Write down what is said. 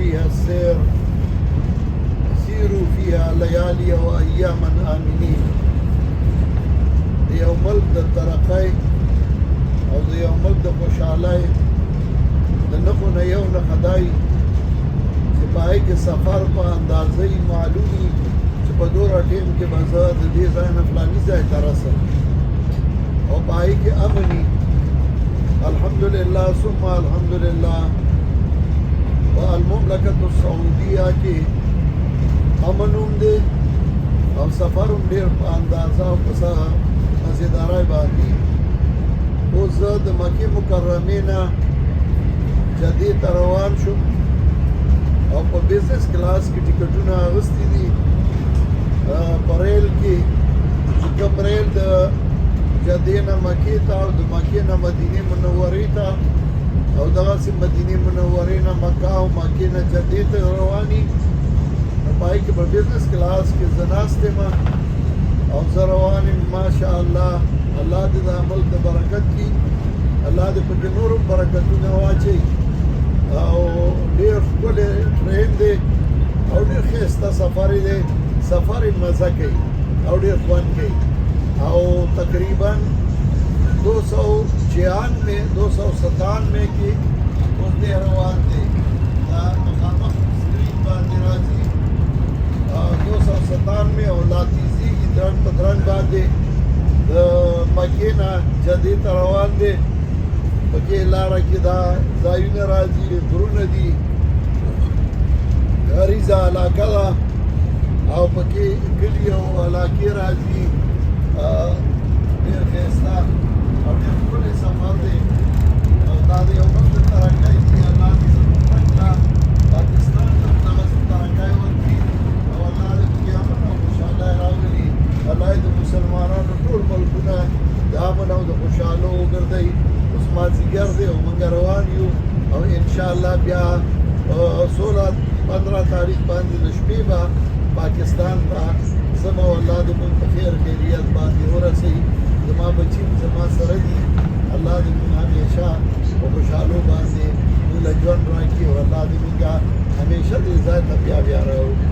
فيها السير سيروا فيها ليالي وأياما آمنين. د you Malik the ترقۍ O the you ملک د خوشحالۍ د نښو نه یو نښه دی چې په هغې کې سفر په اندازه معلومي چې په دومره ټیم کې به زه د دې ځای نه فلاني ځای ته رسم او په هغې کې امني. الحمدلله ثم الحمدلله په المملکة السعودیه کې امن هم دی او سفر هم ډېر په اندازه او په مزیدارۍ باندې. اوس زه د مکې مکرمې نه جدې ته روان شوم او په بزنس کلاس کې ټکټونه اخیستي دي. په ریل کې چې کوم ریل د جدې نه مکې ته او د مکې نه مدینې منورې ته او دغسې مدینې منورې نه مکه او مکې نه جدې ته رواني. په هغې کې په بزنس کلاس کې زه ناست یم او زه روان یم. ماشاءالله الله دې د ملک د برکت کړي، الله دې پکې نور هم برکتونه واچوي او ډېر ښکلی ټرین دی او ډېر ښایسته سفر دی. سفر یې مزه کوي او ډېر خوند کوي او تقریبا 297 کې اوس دی روان دی. دا مخامخ سکرین باندې راځي 297 او لا تیزیږي درنګ په درنګ باندې د مکې نه جدې ته روان دی. پکې لاره کې دا ځایونه راځي، غرونه دي، غریزه علاقه ده او پکې کلي او علاقې راځي. ډېر ښایسته او ډېر ښکلی سفر دی او دا د یو ملک د ترقۍ دی. الله دې زموږ ملک پاکستان ته دغسې ترقۍ ورکړي او الله دې پکې امن او خوشحالۍ راولي. الله دې د مسلمانانو ټول ملکونه د امن او د خوشحالو وګرځوي. اوس مازدیګر دی او موږ روان یو او انشاءالله بیا 16-15 تاریخ باندې د شپې به پاکستان ته ځم او الله دې موږ په خیر خیریت باندې ورسوي. زما بچي زما سره دي، الله دې موږ همیشه په خوشحالو باندې موږ له ژوند راکړي او الله دې موږ همیشه دې ځای ته بیا راوړي.